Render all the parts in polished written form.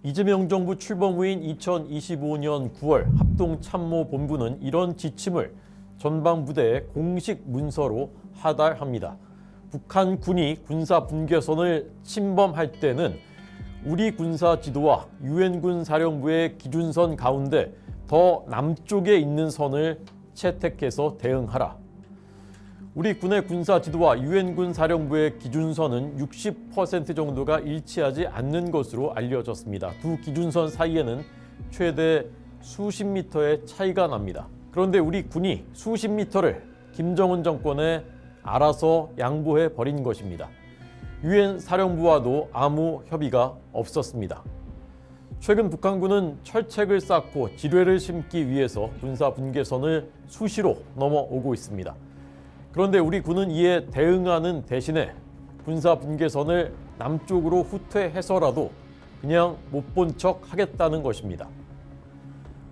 이재명 정부 출범 후인 2025년 9월 합동참모본부는 이런 지침을 전방부대에 공식 문서로 하달합니다. 북한군이 군사 분계선을 침범할 때는 우리 군사 지도와 유엔군 사령부의 기준선 가운데 더 남쪽에 있는 선을 채택해서 대응하라. 우리 군의 군사 지도와 유엔군 사령부의 기준선은 60% 정도가 일치하지 않는 것으로 알려졌습니다. 두 기준선 사이에는 최대 수십 미터의 차이가 납니다. 그런데 우리 군이 수십 미터를 김정은 정권에 알아서 양보해 버린 것입니다. 유엔 사령부와도 아무 협의가 없었습니다. 최근 북한군은 철책을 쌓고 지뢰를 심기 위해서 군사 분계선을 수시로 넘어오고 있습니다. 그런데 우리 군은 이에 대응하는 대신에 군사 분계선을 남쪽으로 후퇴해서라도 그냥 못 본 척 하겠다는 것입니다.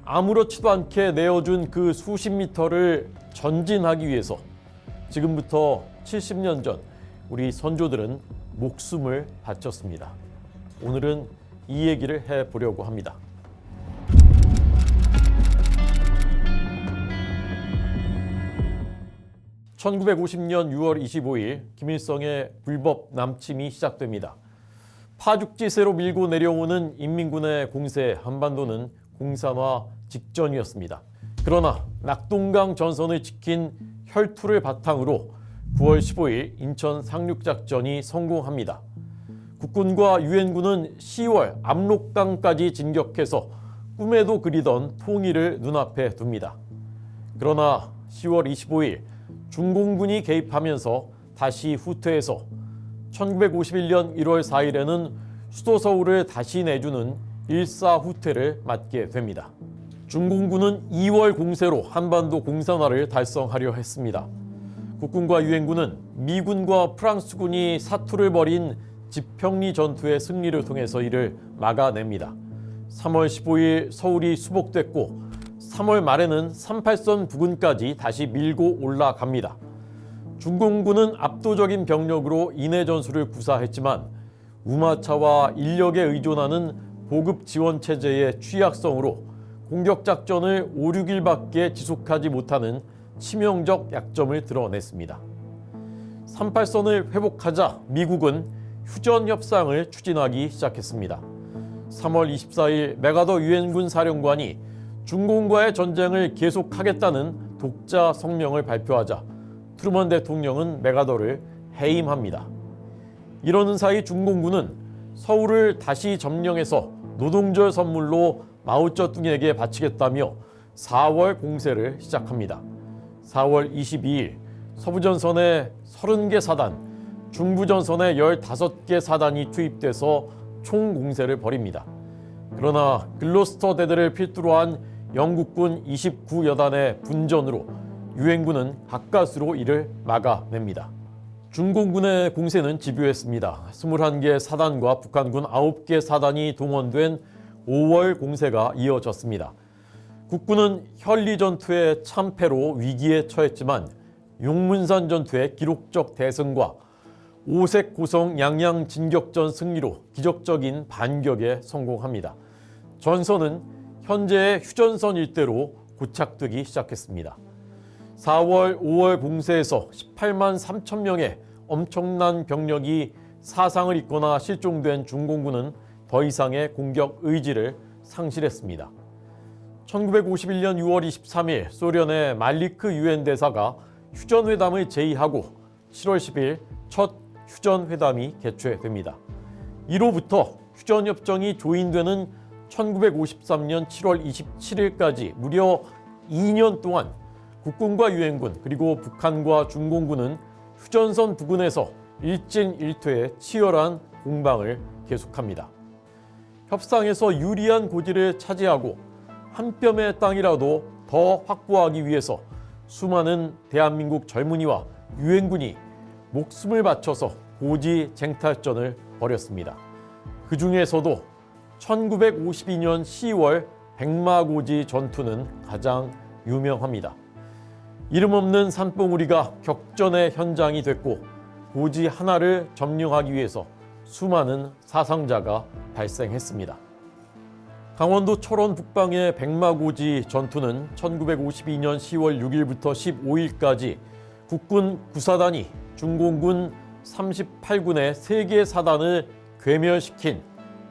아무렇지도 않게 내어준 그 수십 미터를 전진하기 위해서 지금부터 70년 전 우리 선조들은 목숨을 바쳤습니다. 오늘은 이 얘기를 해보려고 합니다. (1950년 6월 25일) 김일성의 불법 남침이 시작됩니다. 파죽지세로 밀고 내려오는 인민군의 공세에 한반도는 공산화 직전이었습니다. 그러나 낙동강 전선을 지킨 혈투를 바탕으로 9월 15일 인천 상륙작전이 성공합니다. 국군과 유엔군은 10월 압록강까지 진격해서 꿈에도 그리던 통일을 눈앞에 둡니다. 그러나 10월 25일 중공군이 개입하면서 다시 후퇴해서 1951년 1월 4일에는 수도 서울을 다시 내주는 일사후퇴를 맞게 됩니다. 중공군은 2월 공세로 한반도 공산화를 달성하려 했습니다. 국군과 유엔군은 미군과 프랑스군이 사투를 벌인 지평리 전투의 승리를 통해서 이를 막아냅니다. 3월 15일 서울이 수복됐고 3월 말에는 38선 부근까지 다시 밀고 올라갑니다. 중공군은 압도적인 병력으로 인해 전술을 구사했지만 우마차와 인력에 의존하는 보급 지원 체제의 취약성으로 공격 작전을 5, 6일밖에 지속하지 못하는 치명적 약점을 드러냈습니다. 38선을 회복하자 미국은 휴전 협상을 추진하기 시작했습니다. 3월 24일 맥아더 유엔군 사령관이 중공과의 전쟁을 계속하겠다는 독자 성명을 발표하자 트루먼 대통령은 맥아더를 해임합니다. 이러는 사이 중공군은 서울을 다시 점령해서 노동절 선물로 마오쩌둥에게 바치겠다며 4월 공세를 시작합니다. 4월 22일 서부전선에 30개 사단, 중부전선에 15개 사단이 투입돼서 총공세를 벌입니다. 그러나 글로스터 대대를 필두로 한 영국군 29여단의 분전으로 유엔군은 가까스로 이를 막아냅니다. 중공군의 공세는 집요했습니다. 21개 사단과 북한군 9개 사단이 동원된 5월 공세가 이어졌습니다. 국군은 현리 전투의 참패로 위기에 처했지만 용문산 전투의 기록적 대승과 오색 고성 양양 진격전 승리로 기적적인 반격에 성공합니다. 전선은 현재의 휴전선 일대로 고착되기 시작했습니다. 4월, 5월 공세에서 18만 3천 명의 엄청난 병력이 사상을 입거나 실종된 중공군은 더 이상의 공격 의지를 상실했습니다. 1951년 6월 23일 소련의 말리크 유엔 대사가 휴전회담을 제의하고 7월 10일 첫 휴전회담이 개최됩니다. 이로부터 휴전협정이 조인되는 1953년 7월 27일까지 무려 2년 동안 국군과 유엔군 그리고 북한과 중공군은 휴전선 부근에서 일진일퇴의 치열한 공방을 계속합니다. 협상에서 유리한 고지를 차지하고 한 뼘의 땅이라도 더 확보하기 위해서 수많은 대한민국 젊은이와 유엔군이 목숨을 바쳐서 고지 쟁탈전을 벌였습니다. 그 중에서도 1952년 10월 백마고지 전투는 가장 유명합니다. 이름 없는 산봉우리가 격전의 현장이 됐고 고지 하나를 점령하기 위해서 수많은 사상자가 발생했습니다. 강원도 철원 북방의 백마고지 전투는 1952년 10월 6일부터 15일까지 국군 구사단이 중공군 38군의 3개 사단을 괴멸시킨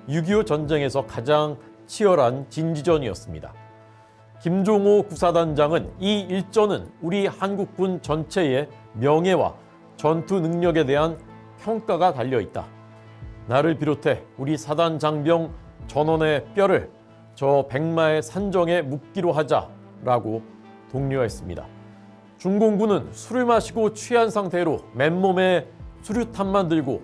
6.25 전쟁에서 가장 치열한 진지전이었습니다. 김종호 구사단장은 이 일전은 우리 한국군 전체의 명예와 전투 능력에 대한 평가가 달려있다. 나를 비롯해 우리 사단 장병 전원의 뼈를 저 백마의 산정에 묻기로 하자라고 독려했습니다. 중공군은 술을 마시고 취한 상태로 맨몸에 수류탄만 들고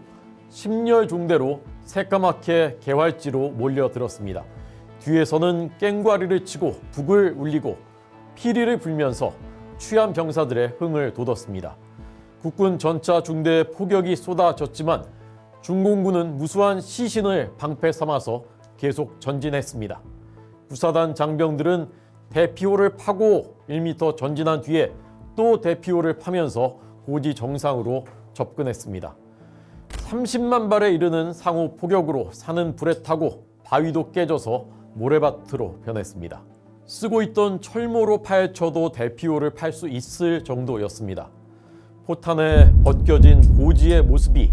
심렬 중대로 새까맣게 개활지로 몰려들었습니다. 뒤에서는 깽과리를 치고 북을 울리고 피리를 불면서 취한 병사들의 흥을 돋웠습니다. 국군 전차 중대의 포격이 쏟아졌지만 중공군은 무수한 시신을 방패 삼아서 계속 전진했습니다. 구사단 장병들은 대피호를 파고 1m 전진한 뒤에 또 대피호를 파면서 고지 정상으로 접근했습니다. 30만 발에 이르는 상호 포격으로 산은 불에 타고 바위도 깨져서 모래밭으로 변했습니다. 쓰고 있던 철모로 파헤쳐도 대피호를 팔 수 있을 정도였습니다. 포탄에 벗겨진 고지의 모습이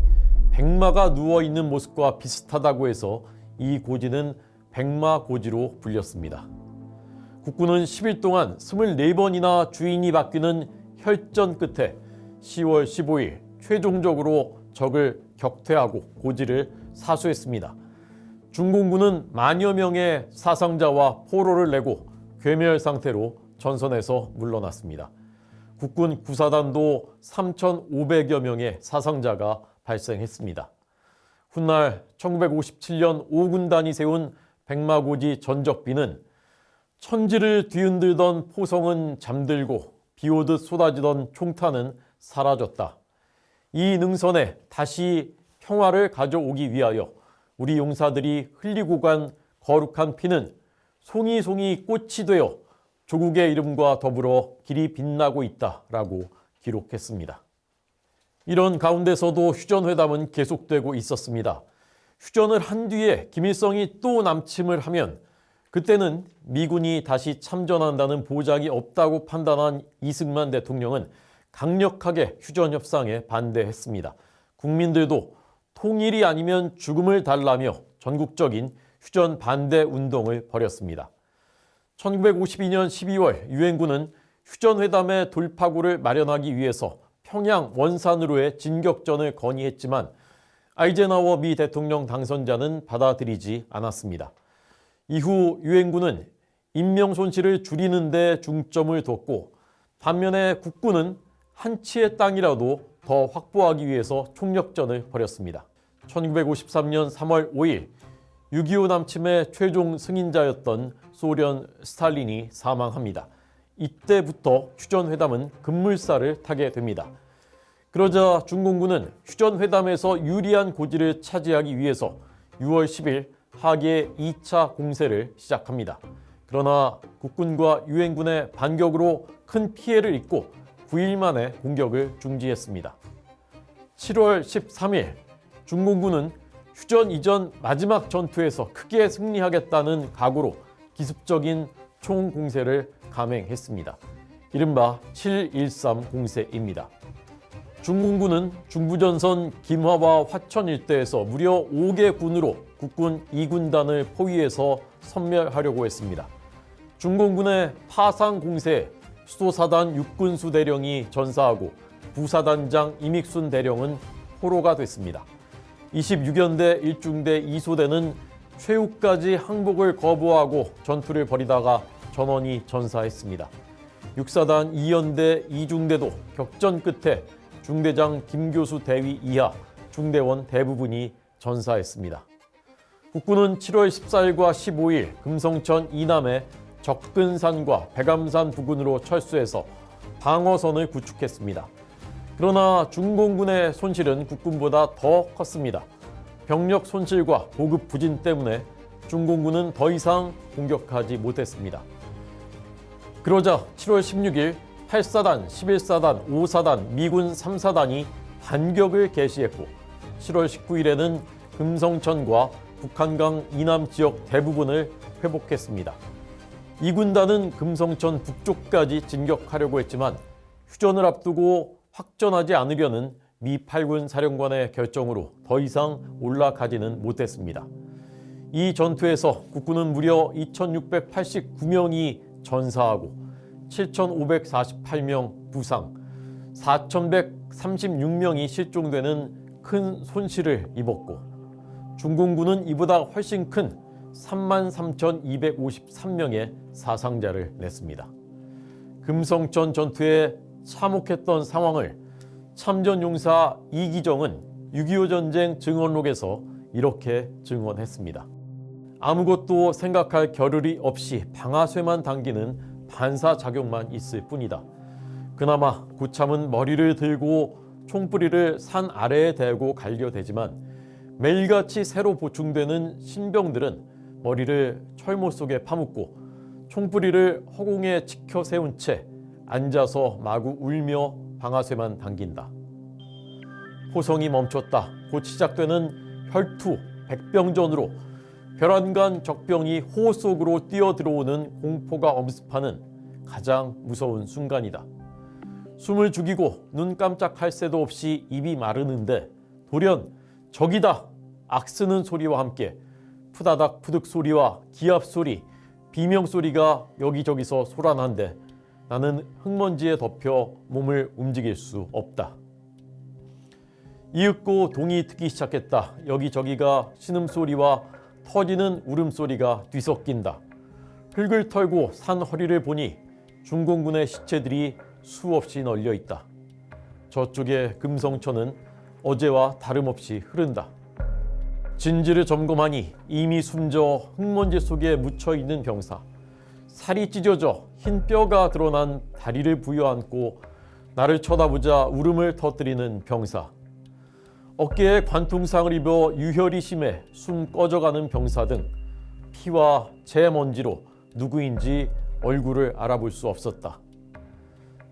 백마가 누워있는 모습과 비슷하다고 해서 이 고지는 백마고지로 불렸습니다. 국군은 10일 동안 24번이나 주인이 바뀌는 혈전 끝에 10월 15일 최종적으로 적을 격퇴하고 고지를 사수했습니다. 중공군은 만여 명의 사상자와 포로를 내고 괴멸 상태로 전선에서 물러났습니다. 국군 구사단도 3,500여 명의 사상자가 발생했습니다. 훗날 1957년 5군단이 세운 백마고지 전적비는 천지를 뒤흔들던 포성은 잠들고 비오듯 쏟아지던 총탄은 사라졌다. 이 능선에 다시 평화를 가져오기 위하여 우리 용사들이 흘리고 간 거룩한 피는 송이송이 꽃이 되어 조국의 이름과 더불어 길이 빛나고 있다라고 기록했습니다. 이런 가운데서도 휴전회담은 계속되고 있었습니다. 휴전을 한 뒤에 김일성이 또 남침을 하면 그때는 미군이 다시 참전한다는 보장이 없다고 판단한 이승만 대통령은 강력하게 휴전 협상에 반대했습니다. 국민들도 통일이 아니면 죽음을 달라며 전국적인 휴전 반대 운동을 벌였습니다. 1952년 12월 유엔군은 휴전회담의 돌파구를 마련하기 위해서 평양 원산으로의 진격전을 건의했지만 아이젠하워 미 대통령 당선자는 받아들이지 않았습니다. 이후 유엔군은 인명 손실을 줄이는 데 중점을 뒀고 반면에 국군은 한 치의 땅이라도 더 확보하기 위해서 총력전을 벌였습니다. 1953년 3월 5일 6.25 남침의 최종 승인자였던 소련 스탈린이 사망합니다. 이때부터 휴전회담은 급물살을 타게 됩니다. 그러자 중공군은 휴전회담에서 유리한 고지를 차지하기 위해서 6월 10일 하계 2차 공세를 시작합니다. 그러나 국군과 유엔군의 반격으로 큰 피해를 입고 9일 만에 공격을 중지했습니다. 7월 13일 중공군은 휴전 이전 마지막 전투에서 크게 승리하겠다는 각오로 기습적인 총공세를 감행했습니다. 이른바 7.13 공세입니다. 중공군은 중부전선 김화와 화천 일대에서 무려 5개 군으로 국군 2군단을 포위해서 섬멸하려고 했습니다. 중공군의 파상 공세에 수도사단 육군수 대령이 전사하고 부사단장 이믹순 대령은 포로가 됐습니다. 26연대 1중대 2소대는 최후까지 항복을 거부하고 전투를 벌이다가 전원이 전사했습니다. 6사단 2연대 2중대도 격전 끝에 중대장 김교수 대위 이하 중대원 대부분이 전사했습니다. 국군은 7월 14일과 15일 금성천 이남의 적근산과 백암산 부근으로 철수해서 방어선을 구축했습니다. 그러나 중공군의 손실은 국군보다 더 컸습니다. 병력 손실과 보급 부진 때문에 중공군은 더 이상 공격하지 못했습니다. 그러자 7월 16일 8사단, 11사단, 5사단, 미군 3사단이 반격을 개시했고 7월 19일에는 금성천과 북한강 이남 지역 대부분을 회복했습니다. 이 군단은 금성천 북쪽까지 진격하려고 했지만 휴전을 앞두고 확전하지 않으려는 미 8군 사령관의 결정으로 더 이상 올라가지는 못했습니다. 이 전투에서 국군은 무려 2,689명이 전사하고 7,548명 부상, 4,136명이 실종되는 큰 손실을 입었고 중공군은 이보다 훨씬 큰 33,253명의 사상자를 냈습니다. 금성천 전투에 참혹했던 상황을 참전용사 이기정은 6.25 전쟁 증언록에서 이렇게 증언했습니다. 아무것도 생각할 겨를이 없이 방아쇠만 당기는 반사작용만 있을 뿐이다. 그나마 고참은 머리를 들고 총뿌리를 산 아래에 대고 갈겨대지만 매일같이 새로 보충되는 신병들은 머리를 철모 속에 파묻고 총뿌리를 허공에 치켜 세운 채 앉아서 마구 울며 방아쇠만 당긴다. 호성이 멈췄다. 곧 시작되는 혈투, 백병전으로 벼란간 적병이 호호 속으로 뛰어들어오는 공포가 엄습하는 가장 무서운 순간이다. 숨을 죽이고 눈 깜짝할 새도 없이 입이 마르는데 돌연 적이다 악쓰는 소리와 함께 푸다닥 푸득 소리와 기합 소리, 비명 소리가 여기저기서 솟아난데 나는 흙먼지에 덮여 몸을 움직일 수 없다. 이윽고 동이 트기 시작했다. 여기저기가 신음소리와 터지는 울음소리가 뒤섞인다. 흙을 털고 산 허리를 보니 중공군의 시체들이 수없이 널려 있다. 저쪽의 금성천은 어제와 다름없이 흐른다. 진지를 점검하니 이미 숨져 흙먼지 속에 묻혀있는 병사, 살이 찢어져 흰 뼈가 드러난 다리를 부여안고 나를 쳐다보자 울음을 터뜨리는 병사, 어깨에 관통상을 입어 유혈이 심해 숨 꺼져가는 병사 등 피와 재먼지로 누구인지 얼굴을 알아볼 수 없었다.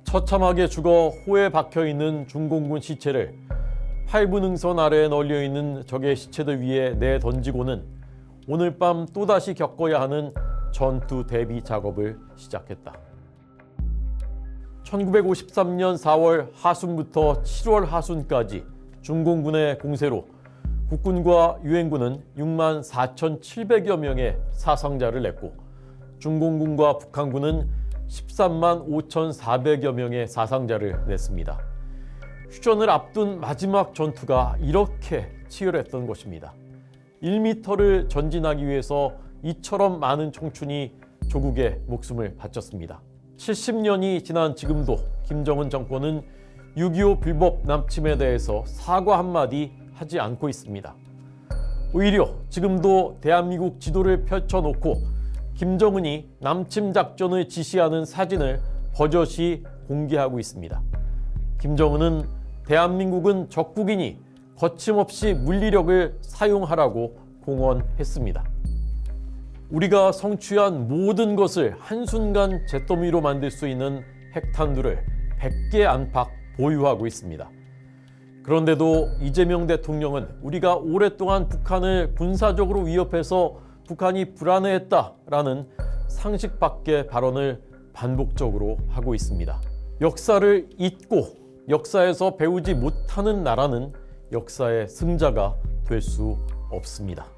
처참하게 죽어 호에 박혀있는 중공군 시체를 8분 능선 아래에 널려있는 적의 시체들 위에 내던지고는 오늘 밤 또다시 겪어야 하는 전투 대비 작업을 시작했다. 1953년 4월 하순부터 7월 하순까지 중공군의 공세로 국군과 유엔군은 6만 4,700여 명의 사상자를 냈고 중공군과 북한군은 13만 5,400여 명의 사상자를 냈습니다. 휴전을 앞둔 마지막 전투가 이렇게 치열했던 것입니다. 1m를 전진하기 위해서 이처럼 많은 청춘이 조국의 목숨을 바쳤습니다. 70년이 지난 지금도 김정은 정권은 6.25 불법 남침에 대해서 사과 한마디 하지 않고 있습니다. 오히려 지금도 대한민국 지도를 펼쳐놓고 김정은이 남침 작전을 지시하는 사진을 버젓이 공개하고 있습니다. 김정은은 대한민국은 적국이니 거침없이 물리력을 사용하라고 공언했습니다. 우리가 성취한 모든 것을 한순간 잿더미로 만들 수 있는 핵탄두를 100개 안팎 보유하고 있습니다. 그런데도 이재명 대통령은 우리가 오랫동안 북한을 군사적으로 위협해서 북한이 불안해했다라는 상식 밖의 발언을 반복적으로 하고 있습니다. 역사를 잊고 역사에서 배우지 못하는 나라는 역사의 승자가 될 수 없습니다.